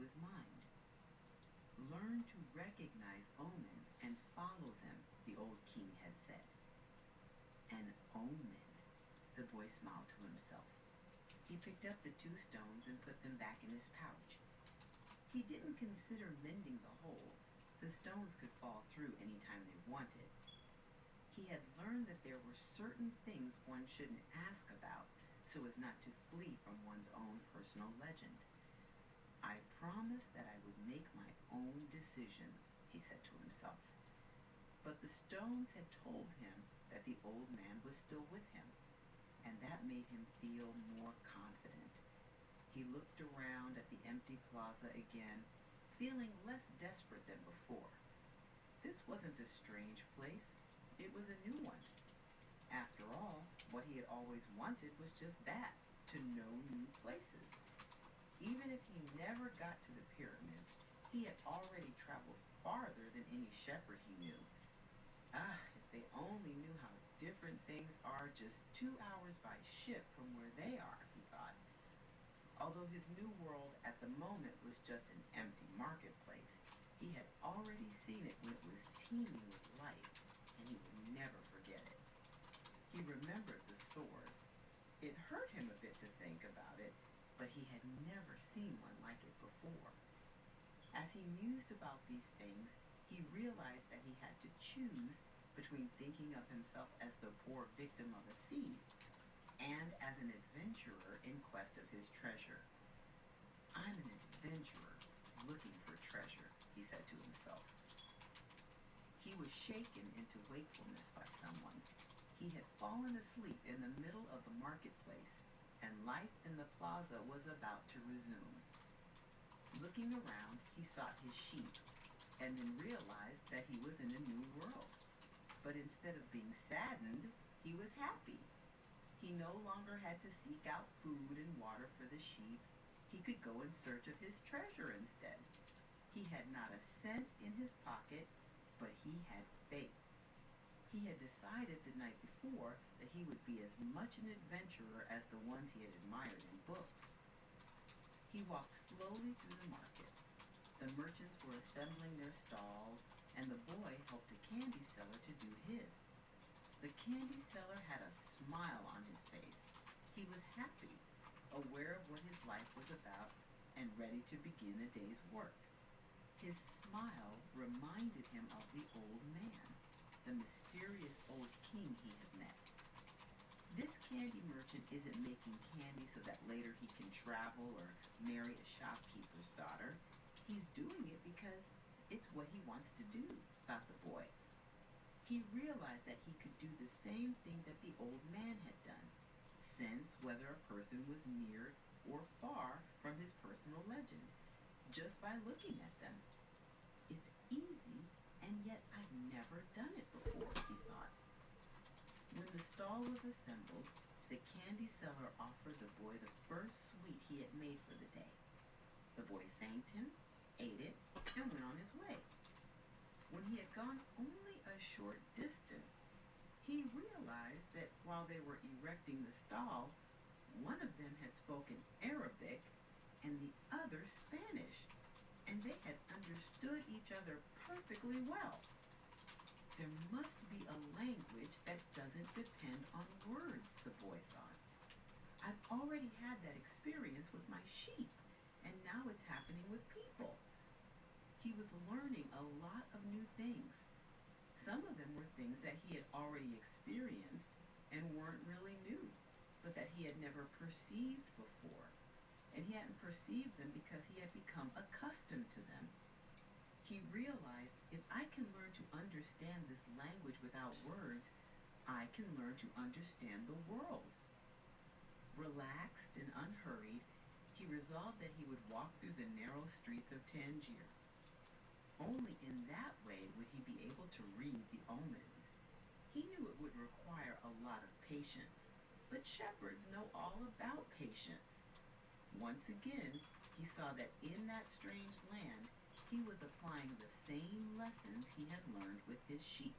his mind. Learn to recognize omens and follow them, the old king had said. An omen, the boy smiled to himself. He picked up the 2 stones and put them back in his pouch. He didn't consider mending the hole. The stones could fall through any time they wanted. He had learned that there were certain things one shouldn't ask about so as not to flee from one's own personal legend. I promised that I would make my own decisions, he said to himself. But the stones had told him that the old man was still with him, and that made him feel more confident. He looked around at the empty plaza again, feeling less desperate than before. This wasn't a strange place. It was a new one. After all, what he had always wanted was just that, to know new places. Even if he never got to the pyramids, he had already traveled farther than any shepherd he knew. Ah, if they only knew how different things are just 2 hours by ship from where they are, he thought. Although his new world at the moment was just an empty marketplace, he had already seen it when it was teeming with life, and he would never forget it. He remembered the sword. It hurt him a bit to think about it, but he had never seen one like it before. As he mused about these things, he realized that he had to choose between thinking of himself as the poor victim of a thief and as an adventurer in quest of his treasure. I'm an adventurer looking for treasure, he said to himself. He was shaken into wakefulness by someone. He had fallen asleep in the middle of the marketplace, and life in the plaza was about to resume. Looking around, he sought his sheep, and then realized that he was in a new world. But instead of being saddened, he was happy. He no longer had to seek out food and water for the sheep. He could go in search of his treasure instead. He had not a cent in his pocket, but he had faith. He had decided the night before that he would be as much an adventurer as the ones he had admired in books. He walked slowly through the market. The merchants were assembling their stalls, and the boy helped a candy seller to do his. The candy seller had a smile on his face. He was happy, aware of what his life was about, and ready to begin a day's work. His smile reminded him of the old man, the mysterious old king he had met. This candy merchant isn't making candy so that later he can travel or marry a shopkeeper's daughter. He's doing it because it's what he wants to do, thought the boy. He realized that he could do the same thing that the old man had done, sense whether a person was near or far from his personal legend, just by looking at them. It's easy, and yet I've never done it before, he thought. When the stall was assembled, the candy seller offered the boy the first sweet he had made for the day. The boy thanked him, ate it, and went on his way. When he had gone only a short distance, he realized that while they were erecting the stall, one of them had spoken Arabic and the other Spanish, and they had understood each other perfectly well. There must be a language that doesn't depend on words, the boy thought. I've already had that experience with my sheep, and now it's happening with people. He was learning a lot of new things. Some of them were things that he had already experienced and weren't really new, but that he had never perceived before. And he hadn't perceived them because he had become accustomed to them. He realized, if I can learn to understand this language without words, I can learn to understand the world. Relaxed and unhurried, he resolved that he would walk through the narrow streets of Tangier. Only in that way would he be able to read the omens. He knew it would require a lot of patience, but shepherds know all about patience. Once again, he saw that in that strange land, he was applying the same lessons he had learned with his sheep.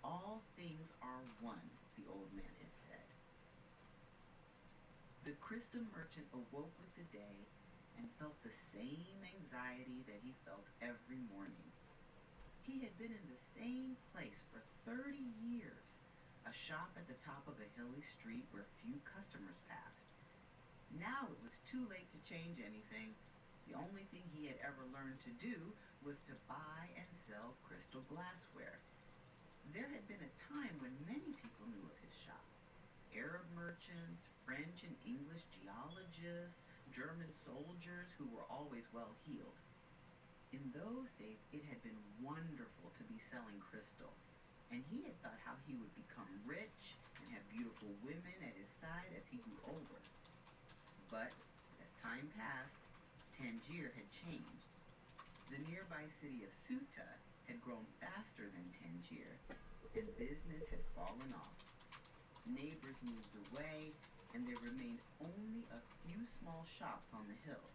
All things are one, the old man had said. The crystal merchant awoke with the day, and felt the same anxiety that he felt every morning. He had been in the same place for 30 years, a shop at the top of a hilly street where few customers passed. Now it was too late to change anything. The only thing he had ever learned to do was to buy and sell crystal glassware. There had been a time when many people knew of his shop. Arab merchants, French and English geologists, German soldiers who were always well heeled. In those days, it had been wonderful to be selling crystal, and he had thought how he would become rich and have beautiful women at his side as he grew older. But as time passed, Tangier had changed. The nearby city of Ceuta had grown faster than Tangier, and business had fallen off. Neighbors moved away, and there remained only a few small shops on the hill.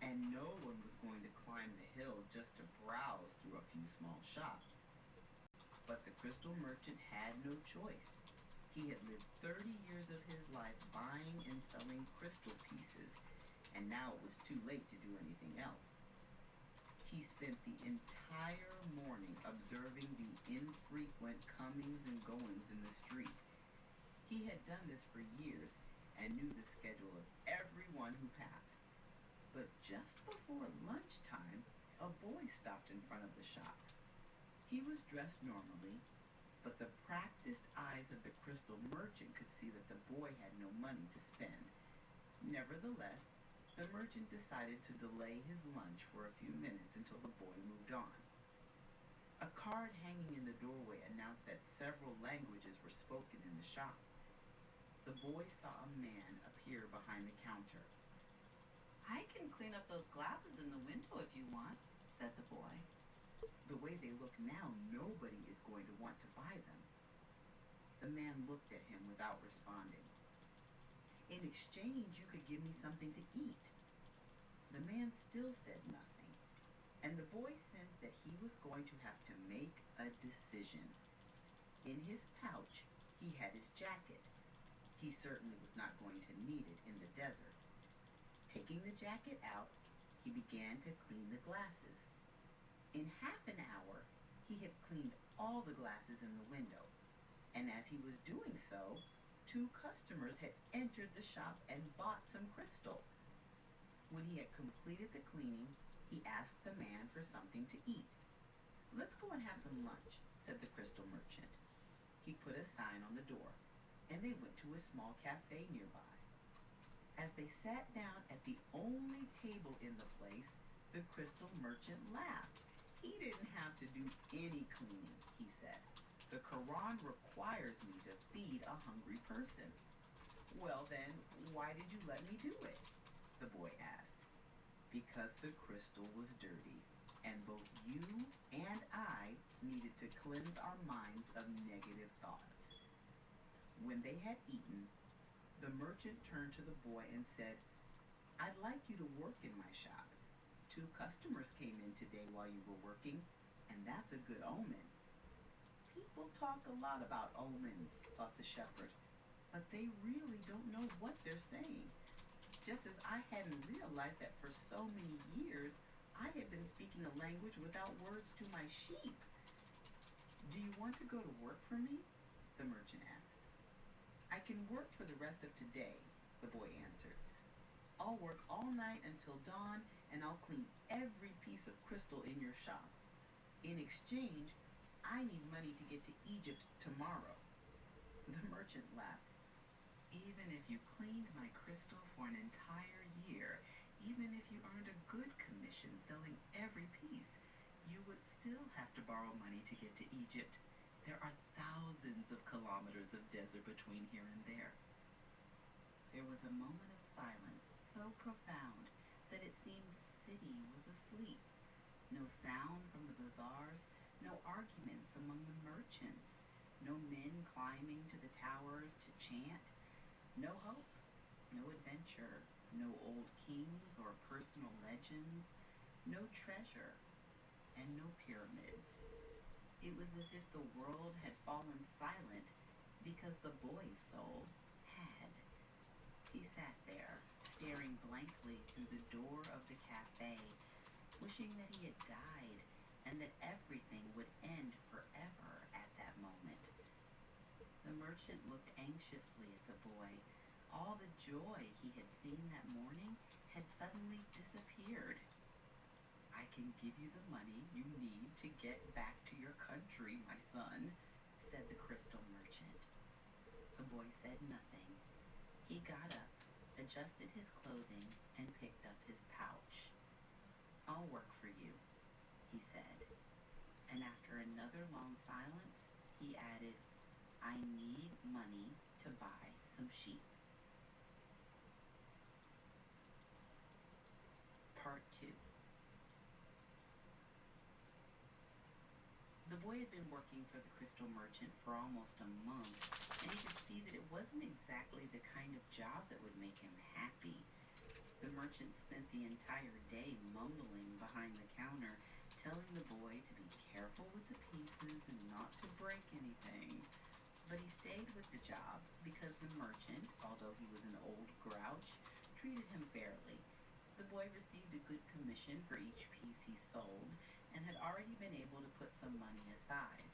And no one was going to climb the hill just to browse through a few small shops. But the crystal merchant had no choice. He had lived 30 years of his life buying and selling crystal pieces, and now it was too late to do anything else. He spent the entire morning observing the infrequent comings and goings in the street. He had done this for years and knew the schedule of everyone who passed. But just before lunchtime, a boy stopped in front of the shop. He was dressed normally, but the practiced eyes of the crystal merchant could see that the boy had no money to spend. Nevertheless, the merchant decided to delay his lunch for a few minutes until the boy moved on. A card hanging in the doorway announced that several languages were spoken in the shop. The boy saw a man appear behind the counter. "I can clean up those glasses in the window if you want," said the boy. The way they look now, nobody is going to want to buy them. The man looked at him without responding. "In exchange, you could give me something to eat." The man still said nothing, and the boy sensed that he was going to have to make a decision. In his pouch, he had his jacket. He certainly was not going to need it in the desert. Taking the jacket out, he began to clean the glasses. In half an hour, he had cleaned all the glasses in the window, and as he was doing so, 2 customers had entered the shop and bought some crystal. When he had completed the cleaning, he asked the man for something to eat. "Let's go and have some lunch," said the crystal merchant. He put a sign on the door, and they went to a small cafe nearby. As they sat down at the only table in the place, the crystal merchant laughed. "He didn't have to do any cleaning," he said. "The Quran requires me to feed a hungry person." "Well then, why did you let me do it?" the boy asked. "Because the crystal was dirty, and both you and I needed to cleanse our minds of negative thoughts." When they had eaten, the merchant turned to the boy and said, "I'd like you to work in my shop. 2 customers came in today while you were working, and that's a good omen." "People talk a lot about omens," thought the shepherd, "but they really don't know what they're saying." Just as I hadn't realized that for so many years I had been speaking a language without words to my sheep. "Do you want to go to work for me?" the merchant asked. "I can work for the rest of today," the boy answered. "I'll work all night until dawn, and I'll clean every piece of crystal in your shop. In exchange, I need money to get to Egypt tomorrow." The merchant laughed. "Even if you cleaned my crystal for an entire year, even if you earned a good commission selling every piece, you would still have to borrow money to get to Egypt. There are thousands of kilometers of desert between here and there." There was a moment of silence so profound that it seemed the city was asleep. No sound from the bazaars, no arguments among the merchants, no men climbing to the towers to chant, no hope, no adventure, no old kings or personal legends, no treasure, and no pyramids. It was as if the world had fallen silent because the boy's soul had. He sat there, staring blankly through the door of the cafe, wishing that he had died and that everything would end forever at that moment. The merchant looked anxiously at the boy. All the joy he had seen that morning had suddenly disappeared. "I can give you the money you need to get back to your country, my son," said the crystal merchant. The boy said nothing. He got up, adjusted his clothing, and picked up his pouch. "I'll work for you," he said. And after another long silence, he added, "I need money to buy some sheep." Part 2. The boy had been working for the crystal merchant for almost a month, and he could see that it wasn't exactly the kind of job that would make him happy. The merchant spent the entire day mumbling behind the counter, telling the boy to be careful with the pieces and not to break anything. But he stayed with the job because the merchant, although he was an old grouch, treated him fairly. The boy received a good commission for each piece he sold and had already been able to put some money aside.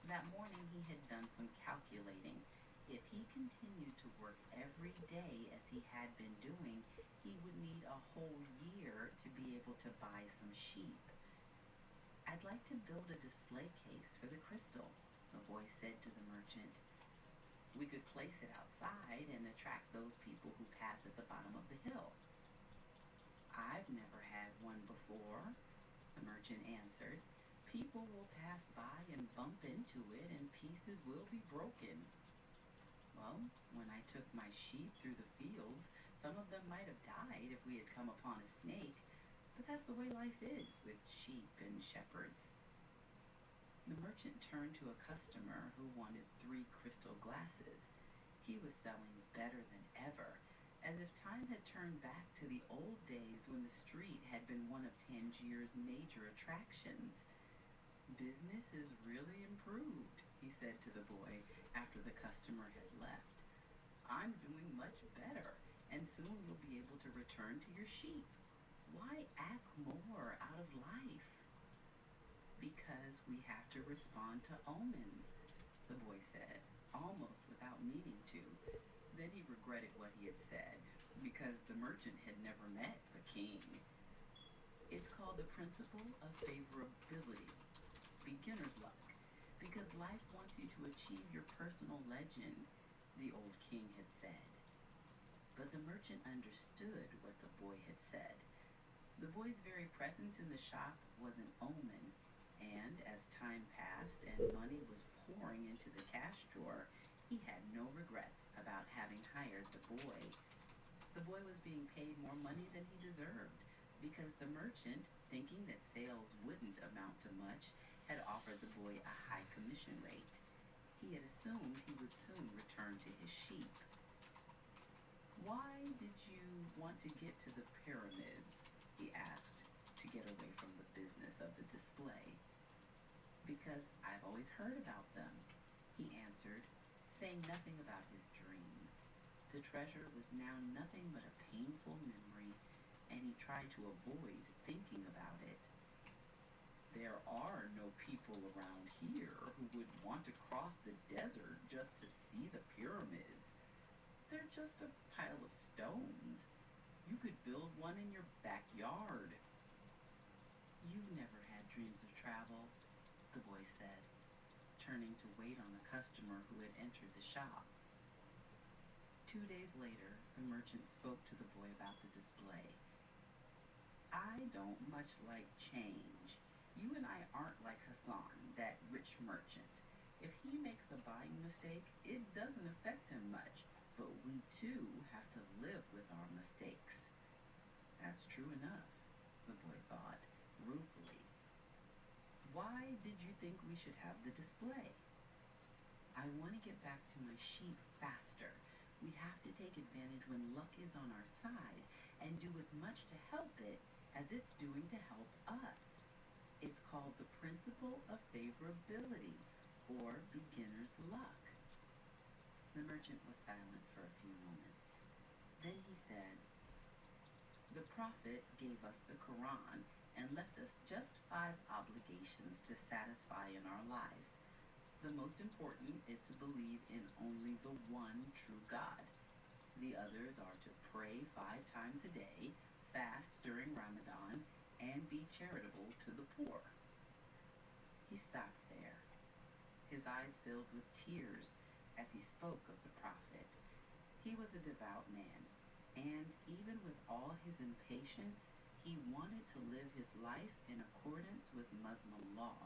That morning he had done some calculating. If he continued to work every day as he had been doing, he would need a whole year to be able to buy some sheep. "I'd like to build a display case for the crystal," the boy said to the merchant. "We could place it outside and attract those people who pass at the bottom of the hill." "I've never had one before," the merchant answered. "People will pass by and bump into it, and pieces will be broken." "Well, when I took my sheep through the fields, some of them might have died if we had come upon a snake, but that's the way life is with sheep and shepherds." The merchant turned to a customer who wanted 3 crystal glasses. He was selling better than ever, as if time had turned back to the old days when the street had been one of Tangier's major attractions. "Business is really improved," he said to the boy after the customer had left. "I'm doing much better, and soon you'll be able to return to your sheep. Why ask more out of life?" "Because we have to respond to omens," the boy said, almost without meaning to. Then he regretted what he had said, because the merchant had never met a king. "It's called the principle of favorability, beginner's luck, because life wants you to achieve your personal legend," the old king had said. But the merchant understood what the boy had said. The boy's very presence in the shop was an omen, and as time passed and money was pouring into the cash drawer, he had no regrets about having hired the boy. The boy was being paid more money than he deserved, because the merchant, thinking that sales wouldn't amount to much, had offered the boy a high commission rate. He had assumed he would soon return to his sheep. "Why did you want to get to the pyramids?" he asked, to get away from the business of the display. "Because I've always heard about them," he answered, saying nothing about his dream. The treasure was now nothing but a painful memory, and he tried to avoid thinking about it. "There are no people around here who would want to cross the desert just to see the pyramids. They're just a pile of stones. You could build one in your backyard." "You've never had dreams of travel," the boy said, turning to wait on a customer who had entered the shop. 2 days later, the merchant spoke to the boy about the display. "I don't much like change. You and I aren't like Hassan, that rich merchant. If he makes a buying mistake, it doesn't affect him much, but we too have to live with our mistakes." That's true enough, the boy thought, ruefully. "Why did you think we should have the display?" "I want to get back to my sheep faster. We have to take advantage when luck is on our side and do as much to help it as it's doing to help us. It's called the principle of favorability, or beginner's luck." The merchant was silent for a few moments. Then he said, The Prophet gave us the Quran and left us just 5 obligations to satisfy in our lives. The most important is to believe in only the one true God. The others are to pray 5 times a day, fast during Ramadan, and be charitable to the poor. He stopped there. His eyes filled with tears as he spoke of the Prophet. He was a devout man, and even with all his impatience, he wanted to live his life in accordance with Muslim law.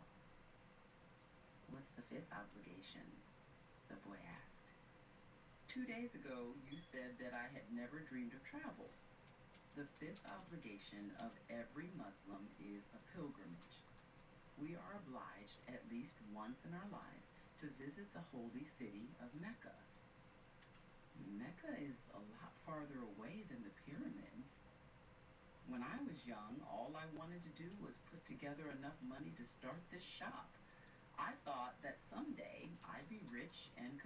What's the 5th obligation? The boy asked. 2 days ago, you said that I had never dreamed of travel. The 5th obligation of every Muslim is a pilgrimage. We are obliged at least once in our lives to visit the holy city of Mecca. Mecca is a lot farther away than the pyramids. When I was young, all I wanted to do was put together enough money to start this shop. I thought that someday I'd be rich and could